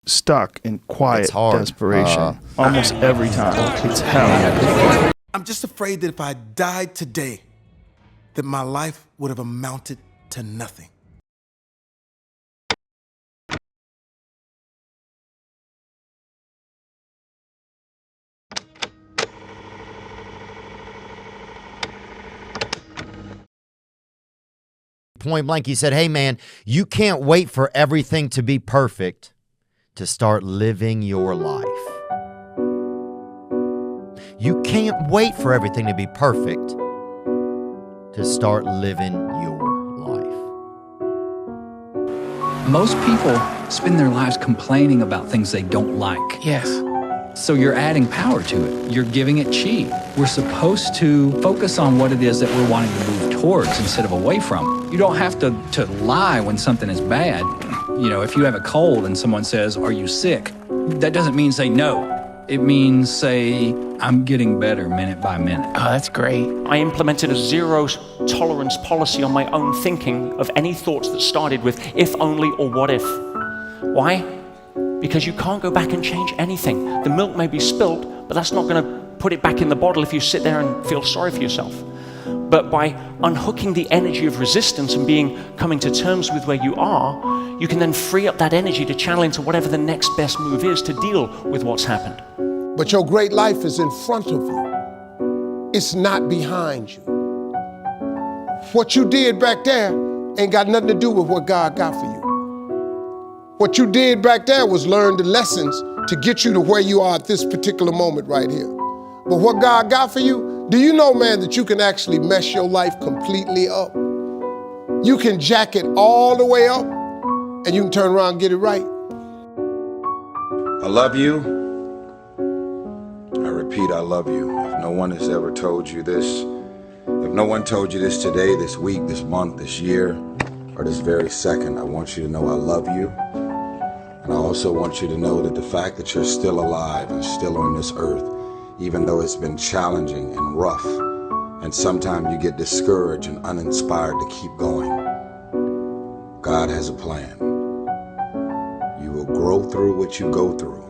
stuck in quiet It's hard. desperation. Almost every time. It's hell. I'm just afraid that if I died today, that my life would have amounted to nothing. Point blank, he said, hey man, you can't wait for everything to be perfect to start living your life. You can't wait for everything to be perfect to start living your life. Most people spend their lives complaining about things they don't like. Yes. So you're adding power to it. You're giving it chi. We're supposed to focus on what it is that we're wanting to move towards instead of away from. You don't have to lie when something is bad. You know, if you have a cold and someone says, are you sick? That doesn't mean say no. It means say, I'm getting better minute by minute. Oh, that's great. I implemented a zero tolerance policy on my own thinking of any thoughts that started with if only or what if. Why? Because you can't go back and change anything. The milk may be spilt, but that's not going to put it back in the bottle if you sit there and feel sorry for yourself. But by unhooking the energy of resistance and coming to terms with where you are, you can then free up that energy to channel into whatever the next best move is to deal with what's happened. But your great life is in front of you. It's not behind you. What you did back there ain't got nothing to do with what God got for you. What you did back there was learn the lessons to get you to where you are at this particular moment right here. But what God got for you, do you know, man, that you can actually mess your life completely up? You can jack it all the way up, and you can turn around and get it right. I love you. I repeat, I love you. If no one has ever told you this, if no one told you this today, this week, this month, this year, or this very second, I want you to know I love you. And I also want you to know that the fact that you're still alive and still on this earth, even though it's been challenging and rough, and sometimes you get discouraged and uninspired to keep going, God has a plan. You will grow through what you go through.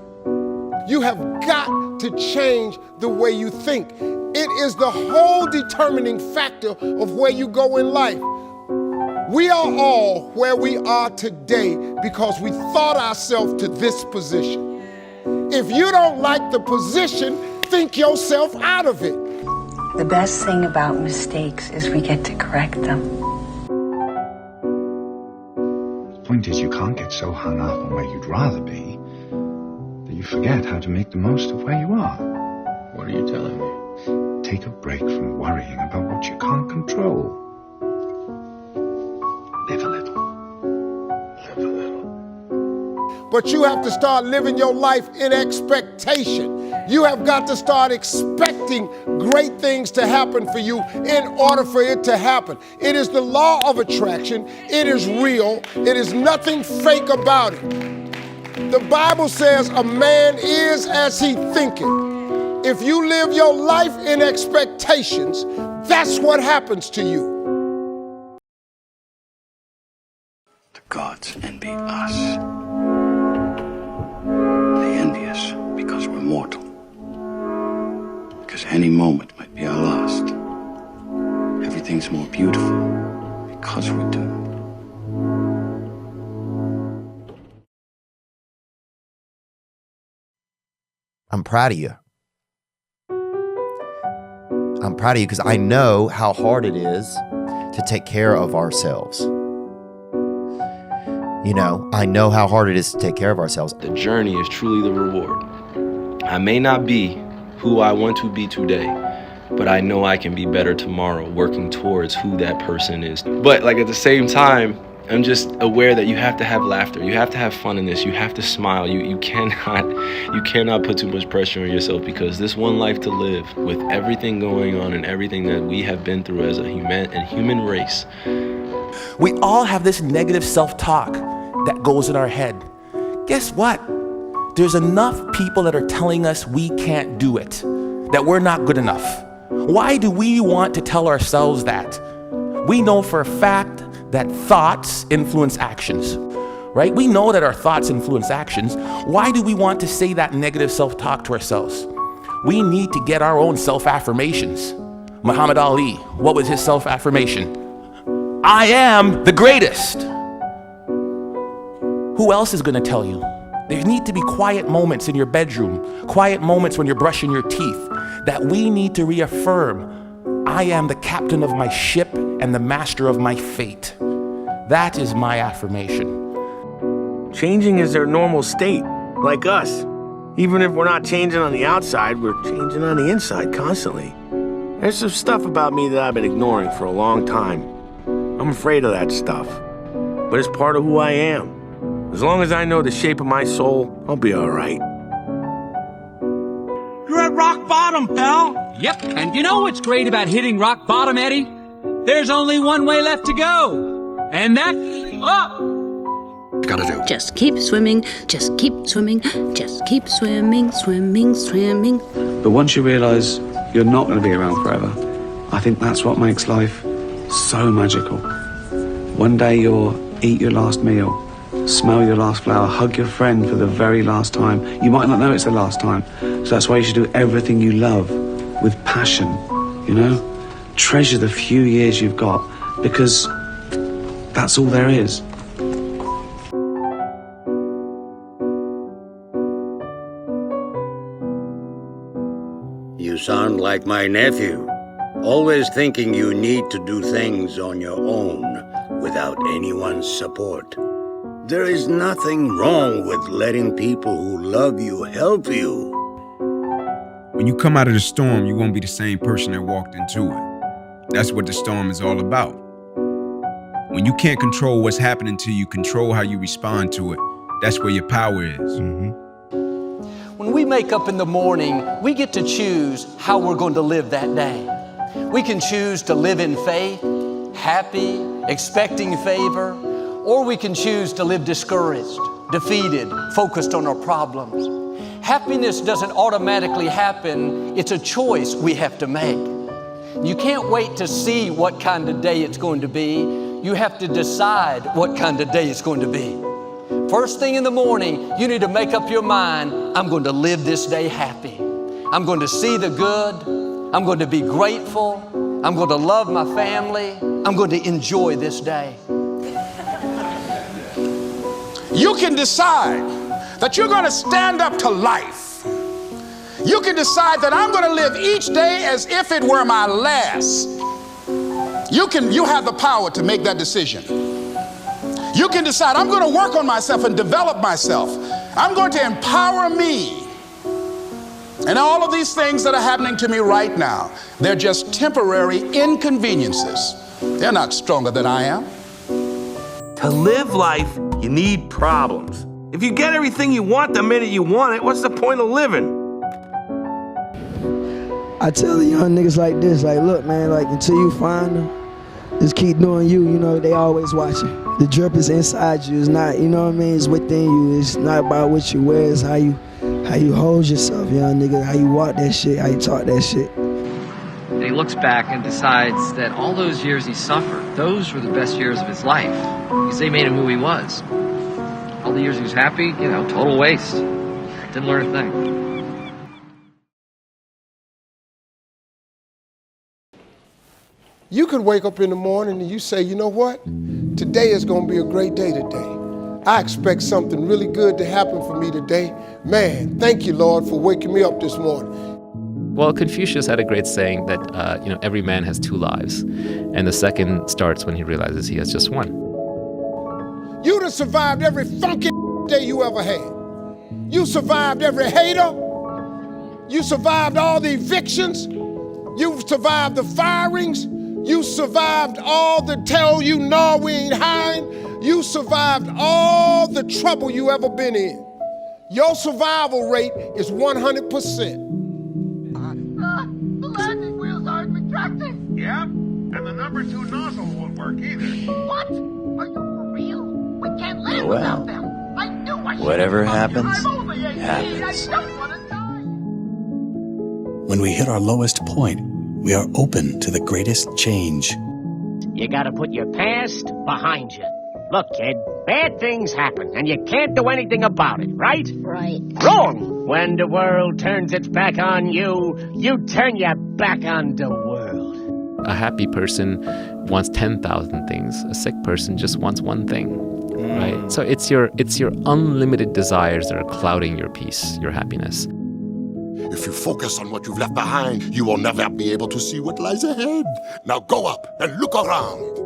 You have got to change the way you think. It is the whole determining factor of where you go in life. We are all where we are today because we thought ourselves to this position. If you don't like the position, think yourself out of it. The best thing about mistakes is we get to correct them. The point is, you can't get so hung up on where you'd rather be that you forget how to make the most of where you are. What are you telling me? Take a break from worrying about what you can't control. Live a little. Live a little. But you have to start living your life in expectation. You have got to start expecting great things to happen for you in order for it to happen. It is the law of attraction. It is real. It is nothing fake about it. The Bible says a man is as he thinketh. If you live your life in expectations, that's what happens to you. The gods envy us. They envy us because we're mortal. Because any moment might be our last. Everything's more beautiful because we're doomed. I'm proud of you. I'm proud of you because I know how hard it is to take care of ourselves. You know, I know how hard it is to take care of ourselves. The journey is truly the reward. I may not be who I want to be today, but I know I can be better tomorrow, working towards who that person is. But like at the same time, I'm just aware that you have to have laughter. You have to have fun in this. You have to smile. You cannot put too much pressure on yourself, because this one life to live, with everything going on and everything that we have been through as a human race. We all have this negative self-talk that goes in our head. Guess what? There's enough people that are telling us we can't do it, that we're not good enough. Why do we want to tell ourselves that? We know for a fact that thoughts influence actions, right? We know that our thoughts influence actions. Why do we want to say that negative self-talk to ourselves? We need to get our own self-affirmations. Muhammad Ali, what was his self-affirmation? I am the greatest. Who else is going to tell you? There need to be quiet moments in your bedroom, quiet moments when you're brushing your teeth, that we need to reaffirm, I am the captain of my ship and the master of my fate. That is my affirmation. Changing is their normal state, like us. Even if we're not changing on the outside, we're changing on the inside constantly. There's some stuff about me that I've been ignoring for a long time. I'm afraid of that stuff, but it's part of who I am. As long as I know the shape of my soul, I'll be all right. You're at rock bottom, pal. Yep, and you know what's great about hitting rock bottom, Eddie? There's only one way left to go, and that's up. Gotta do. Just keep swimming, just keep swimming, just keep swimming, swimming, swimming. But once you realize you're not going to be around forever, I think that's what makes life so magical. One day you'll eat your last meal, smell your last flower, hug your friend for the very last time. You might not know it's the last time. So that's why you should do everything you love with passion, you know? Treasure the few years you've got, because that's all there is. You sound like my nephew, always thinking you need to do things on your own without anyone's support. There is nothing wrong with letting people who love you help you. When you come out of the storm, you won't be the same person that walked into it. That's what the storm is all about. When you can't control what's happening to you, control how you respond to it. That's where your power is. When we wake up in the morning, we get to choose how we're going to live that day. We can choose to live in faith, happy, expecting favor, or we can choose to live discouraged, defeated, focused on our problems. Happiness doesn't automatically happen. It's a choice we have to make. You can't wait to see what kind of day it's going to be. You have to decide what kind of day it's going to be. First thing in the morning, you need to make up your mind, I'm going to live this day happy. I'm going to see the good. I'm going to be grateful. I'm going to love my family. I'm going to enjoy this day. You can decide that you're going to stand up to life. You can decide that I'm going to live each day as if it were my last. You have the power to make that decision. You can decide, I'm going to work on myself and develop myself. I'm going to empower me. And all of these things that are happening to me right now, they're just temporary inconveniences. They're not stronger than I am. To live life, you need problems. If you get everything you want the minute you want it, what's the point of living? I tell the young niggas like this, like, look, man, like, until you find them, just keep doing you, you know, they always watching. The drip is inside you, it's not, you know what I mean, it's within you. It's not about what you wear, it's how you hold yourself, young nigga, how you walk that shit, how you talk that shit. And he looks back and decides that all those years he suffered, those were the best years of his life, because they made him who he was. All the years he was happy, you know, total waste. Didn't learn a thing. You could wake up in the morning and you say, you know what? Today is going to be a great day today. I expect something really good to happen for me today. Man, thank you, Lord, for waking me up this morning. Well, Confucius had a great saying that, every man has two lives. And the second starts when he realizes he has just one. You'd have survived every funky day you ever had. You survived every hater. You survived all the evictions. You survived the firings. You survived all the tell you no, we ain't hiring. You survived all the trouble you ever been in. Your survival rate is 100%. The landing wheels aren't retracting. Yeah, and the number 2 nozzle won't work either. What? Are you for real? We can't land Well, without them. I knew I should. Whatever happens, I'm only 18. happens. I don't want to die. When we hit our lowest point, we are open to the greatest change. You gotta put your past behind you. Look, kid, bad things happen, and you can't do anything about it, right? Right. Wrong! When the world turns its back on you, you turn your back on the world. A happy person wants 10,000 things. A sick person just wants one thing, right? So it's your unlimited desires that are clouding your peace, your happiness. If you focus on what you've left behind, you will never be able to see what lies ahead. Now go up and look around.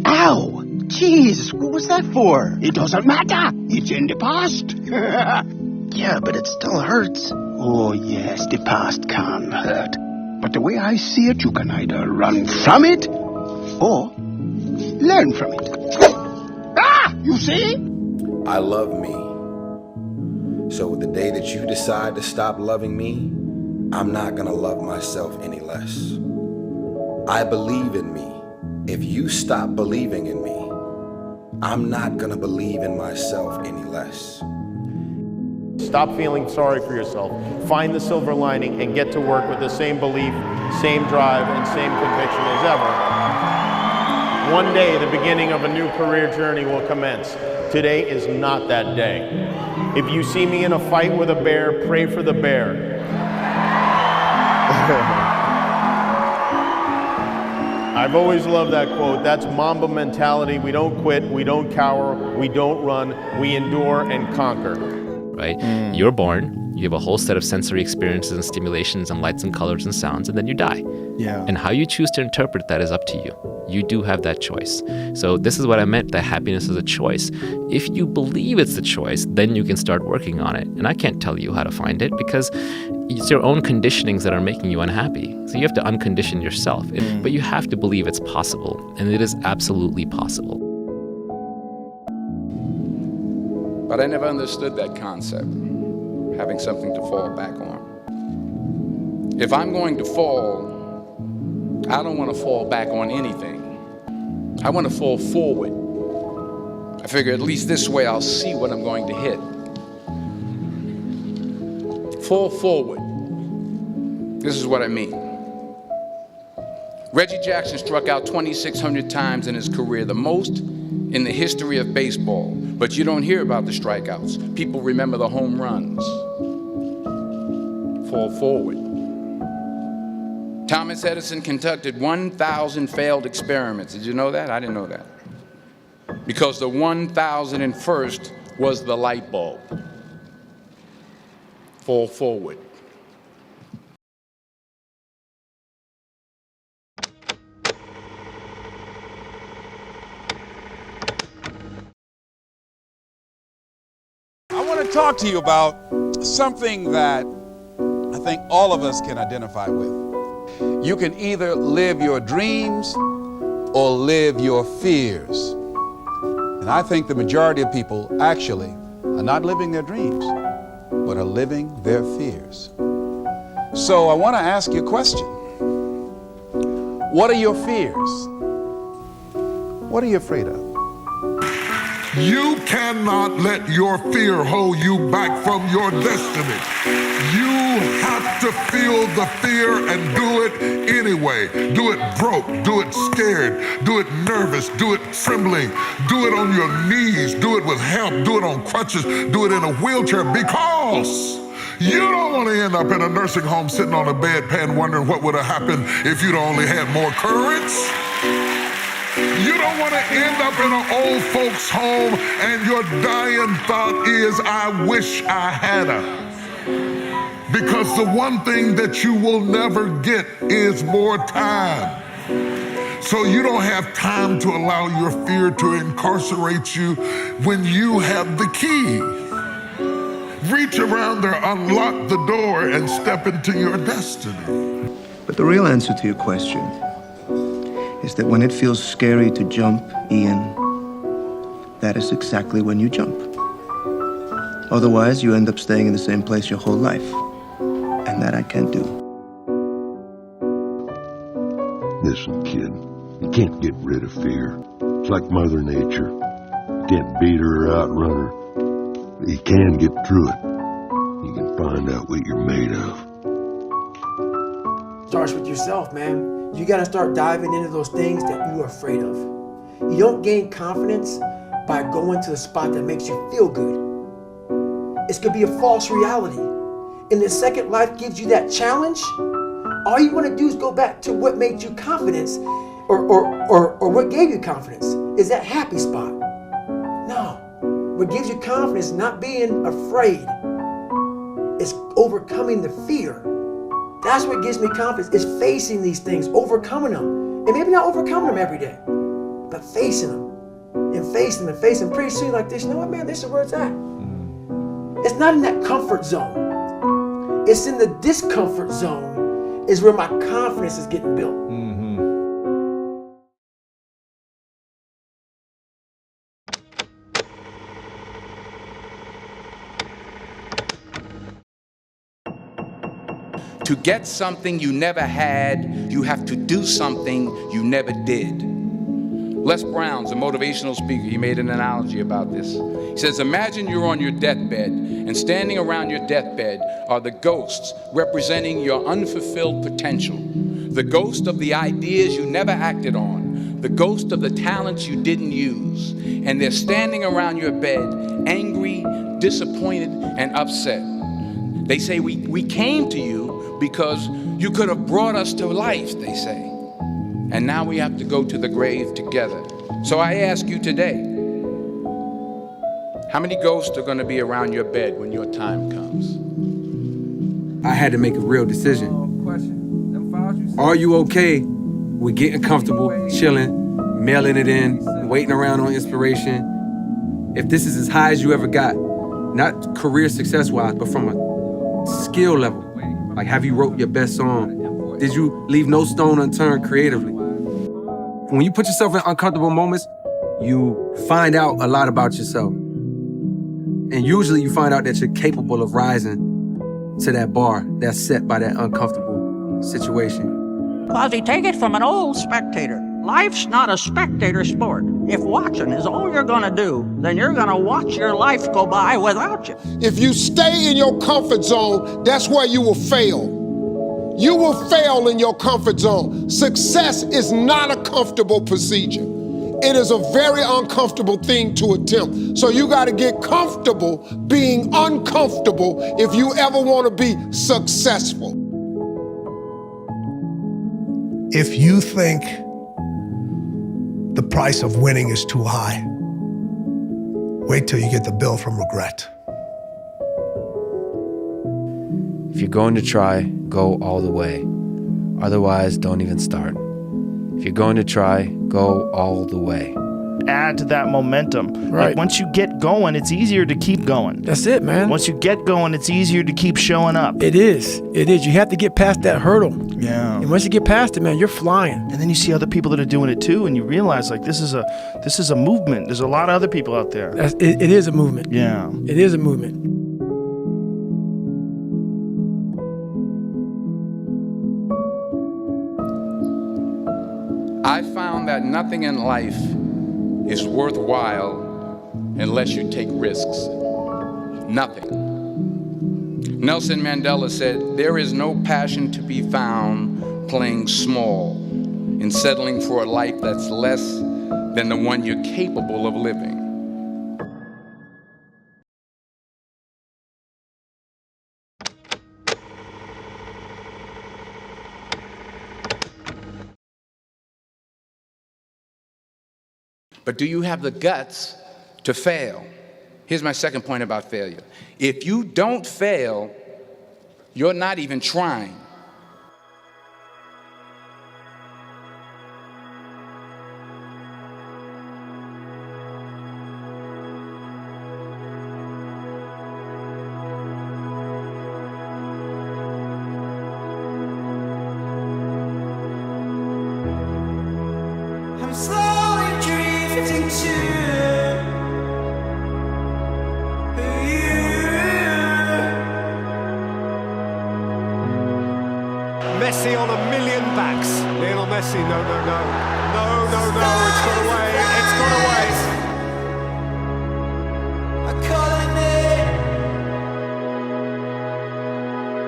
Ow! Jeez, what was that for? It doesn't matter. It's in the past. Yeah, but it still hurts. Oh, yes, the past can hurt. But the way I see it, you can either run from it or learn from it. Ah! You see? I love me. So the day that you decide to stop loving me, I'm not gonna love myself any less. I believe in me. If you stop believing in me, I'm not gonna believe in myself any less. Stop feeling sorry for yourself. Find the silver lining and get to work with the same belief, same drive, and same conviction as ever. One day, the beginning of a new career journey will commence. Today is not that day. If you see me in a fight with a bear, pray for the bear. I've always loved that quote. That's Mamba mentality. We don't quit, we don't cower, we don't run, we endure and conquer. Right? You're born, you have a whole set of sensory experiences and stimulations and lights and colors and sounds, and then you die. Yeah. And how you choose to interpret that is up to you. You do have that choice. So this is what I meant, that happiness is a choice. If you believe it's a choice, then you can start working on it. And I can't tell you how to find it because it's your own conditionings that are making you unhappy. So you have to uncondition yourself. But you have to believe it's possible. And it is absolutely possible. But I never understood that concept, having something to fall back on. If I'm going to fall, I don't want to fall back on anything. I want to fall forward. I figure at least this way I'll see what I'm going to hit. Fall forward. This is what I mean. Reggie Jackson struck out 2,600 times in his career, the most in the history of baseball. But you don't hear about the strikeouts. People remember the home runs. Fall forward. Thomas Edison conducted 1,000 failed experiments. Did you know that? I didn't know that. Because the 1,001st was the light bulb. Fall forward. I want to talk to you about something that I think all of us can identify with. You can either live your dreams or live your fears. And I think the majority of people actually are not living their dreams, but are living their fears. So I want to ask you a question. What are your fears? What are you afraid of? You cannot let your fear hold you back from your destiny. You have to feel the fear and do it anyway. Do it broke, do it scared, do it nervous, do it trembling, do it on your knees, do it with help, do it on crutches, do it in a wheelchair, because you don't want to end up in a nursing home sitting on a bedpan wondering what would have happened if you'd only had more courage. You don't want to end up in an old folks' home and your dying thought is, I wish I had her. Because the one thing that you will never get is more time. So you don't have time to allow your fear to incarcerate you when you have the key. Reach around there, unlock the door, and step into your destiny. But the real answer to your question is that when it feels scary to jump, Ian, that is exactly when you jump. Otherwise, you end up staying in the same place your whole life. And that I can't do. Listen, kid, you can't get rid of fear. It's like Mother Nature. You can't beat her or outrun her. But you can get through it. You can find out what you're made of. Starts with yourself, man. You gotta start diving into those things that you're afraid of. You don't gain confidence by going to the spot that makes you feel good. It's gonna be a false reality. And the second life gives you that challenge, all you wanna do is go back to what made you confidence or what gave you confidence. Is that happy spot. No, what gives you confidence, not being afraid, is overcoming the fear. That's what gives me confidence, is facing these things, overcoming them. And maybe not overcoming them every day, but facing them and facing them and facing them. Pretty soon like this, you know what, man, this is where it's at. It's not in that comfort zone. It's in the discomfort zone is where my confidence is getting built. To get something you never had, you have to do something you never did. Les Brown's a motivational speaker. He made an analogy about this. He says, imagine you're on your deathbed, and standing around your deathbed are the ghosts representing your unfulfilled potential. The ghost of the ideas you never acted on. The ghost of the talents you didn't use. And they're standing around your bed, angry, disappointed, and upset. They say, we came to you because you could have brought us to life, they say. And now we have to go to the grave together. So I ask you today, how many ghosts are going to be around your bed when your time comes? I had to make a real decision. Are you okay with getting comfortable, chilling, mailing it in, waiting around on inspiration? If this is as high as you ever got, not career success-wise, but from a skill level, like have you wrote your best song? Did you leave no stone unturned creatively? When you put yourself in uncomfortable moments, you find out a lot about yourself. And usually you find out that you're capable of rising to that bar that's set by that uncomfortable situation. Quasi, take it from an old spectator. Life's not a spectator sport. If watching is all you're gonna do, then you're gonna watch your life go by without you. If you stay in your comfort zone, that's where you will fail. You will fail in your comfort zone. Success is not a comfortable procedure. It is a very uncomfortable thing to attempt. So you got to get comfortable being uncomfortable if you ever want to be successful. If you think the price of winning is too high, wait till you get the bill from regret. If you're going to try, go all the way. Otherwise, don't even start. If you're going to try, go all the way. Add to that momentum. Right. Like once you get going, it's easier to keep going. That's it, man. Once you get going, it's easier to keep showing up. It is. It is. You have to get past that hurdle. Yeah. And once you get past it, man, you're flying. And then you see other people that are doing it too, and you realize like this is a movement. There's a lot of other people out there. It is a movement. Yeah. It is a movement. I found that nothing in life is worthwhile unless you take risks. Nothing. Nelson Mandela said, there is no passion to be found playing small and settling for a life that's less than the one you're capable of living. But do you have the guts to fail? Here's my second point about failure. If you don't fail, you're not even trying. I'm slowly drifting to Messi on a million backs. Lionel Messi, no, no, no. No, no, no, it's got away, it's got away.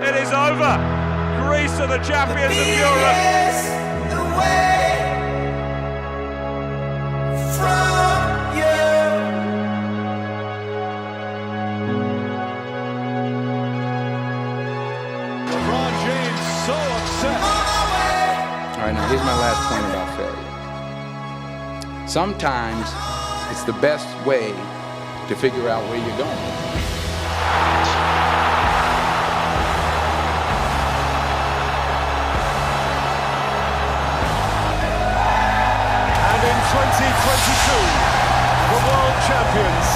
It is over. Greece are the champions of Europe. right, now here's my last point about failure. Sometimes it's the best way to figure out where you're going. And in 2022, the world champions.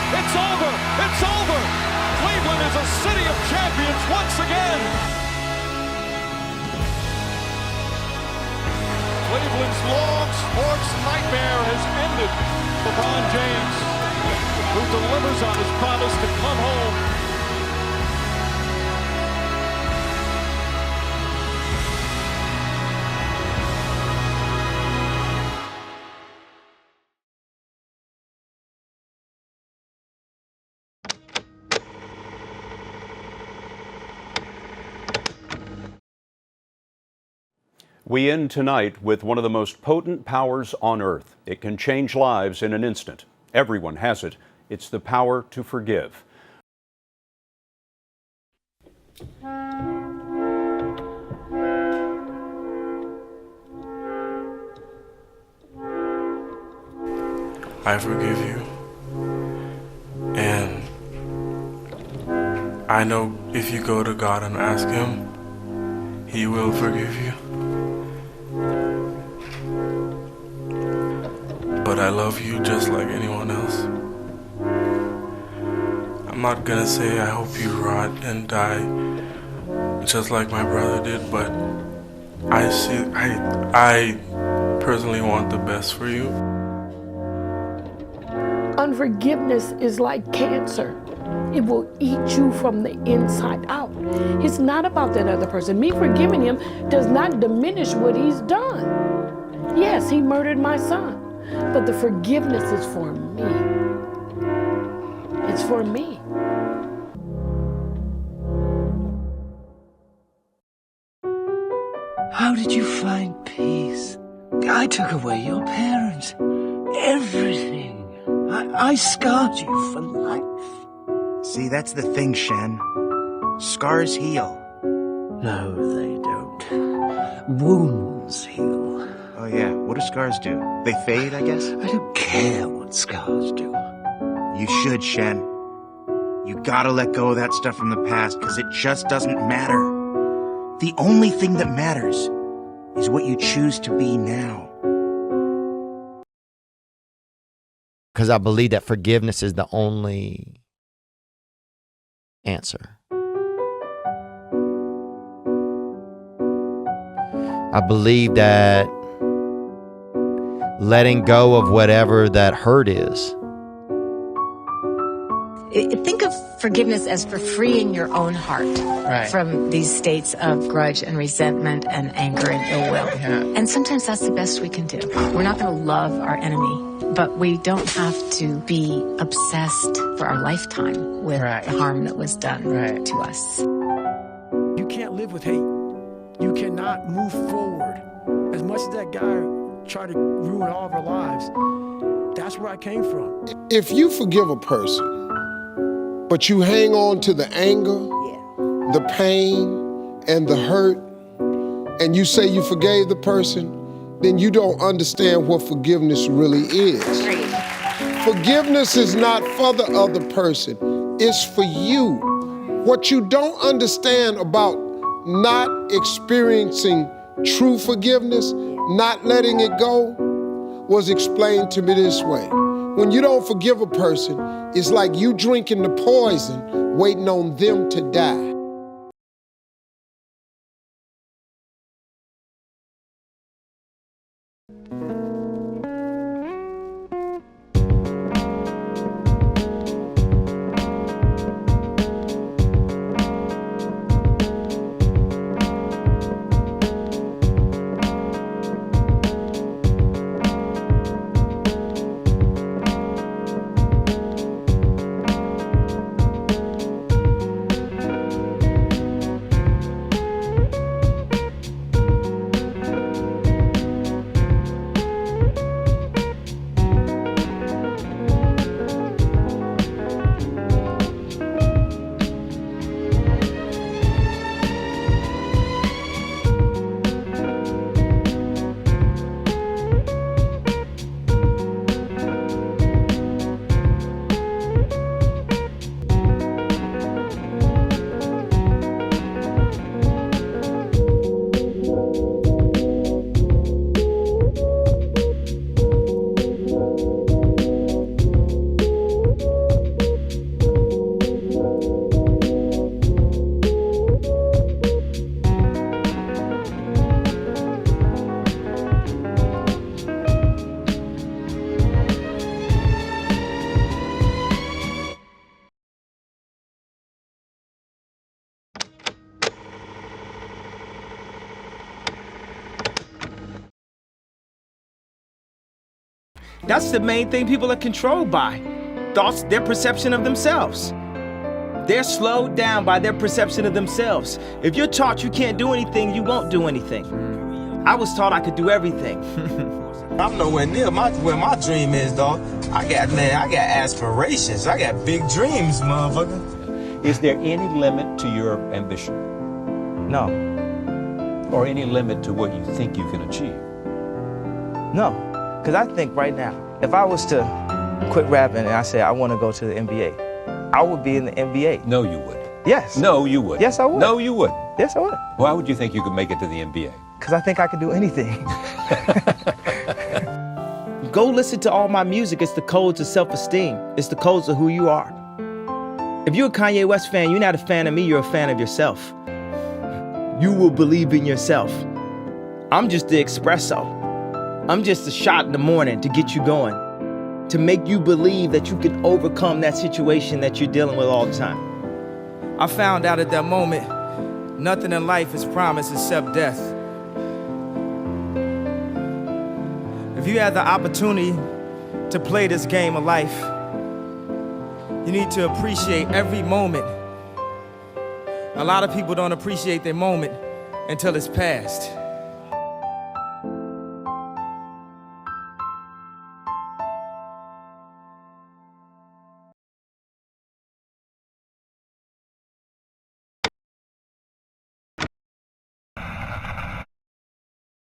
It's over! It's over! Cleveland is a city of champions once again! Cleveland's long sports nightmare has ended. LeBron James, who delivers on his promise to come home. We end tonight with one of the most potent powers on earth. It can change lives in an instant. Everyone has it. It's the power to forgive. I forgive you. And I know if you go to God and ask Him, He will forgive you. But I love you just like anyone else. I'm not gonna say I hope you rot and die just like my brother did, but I personally want the best for you. Unforgiveness is like cancer. It will eat you from the inside out. It's not about that other person. Me forgiving him does not diminish what he's done. Yes, he murdered my son, but the forgiveness is for me. It's for me. How did you find peace? I took away your parents. Everything. I scarred you for life. See, that's the thing, Shen. Scars heal. No, they don't. Wounds heal. Oh yeah, what do scars do? They fade, I guess? I don't care what scars do. You should, Shen. You gotta let go of that stuff from the past, because it just doesn't matter. The only thing that matters is what you choose to be now. Because I believe that forgiveness is the only answer. I believe that letting go of whatever that hurt is. Think of forgiveness as for freeing your own heart from these states of grudge and resentment and anger and ill will. Yeah. And sometimes that's the best we can do. We're not going to love our enemy, but we don't have to be obsessed for our lifetime with the harm that was done to us. You can't live with hate. You cannot move forward. As much as that guy tried to ruin all of our lives, that's where I came from. If you forgive a person, but you hang on to the anger, the pain, and the hurt, and you say you forgave the person, then you don't understand what forgiveness really is. Forgiveness is not for the other person, it's for you. What you don't understand about not experiencing true forgiveness, not letting it go, was explained to me this way. When you don't forgive a person, it's like you drinking the poison, waiting on them to die. That's the main thing people are controlled by. Thoughts, their perception of themselves. They're slowed down by their perception of themselves. If you're taught you can't do anything, you won't do anything. I was taught I could do everything. I'm nowhere near where my dream is, dog. I got aspirations. I got big dreams, motherfucker. Is there any limit to your ambition? No. Or any limit to what you think you can achieve? No. Because I think right now, if I was to quit rapping and I said I want to go to the NBA, I would be in the NBA. No, you would. Yes. No, you would. Yes, I would. No, you would. Yes, I would. Why would you think you could make it to the NBA? Because I think I can do anything. Go listen to all my music. It's the codes of self-esteem. It's the codes of who you are. If you're a Kanye West fan, you're not a fan of me, you're a fan of yourself. You will believe in yourself. I'm just the espresso. I'm just a shot in the morning to get you going, to make you believe that you can overcome that situation that you're dealing with all the time. I found out at that moment, nothing in life is promised except death. If you have the opportunity to play this game of life, you need to appreciate every moment. A lot of people don't appreciate their moment until it's past.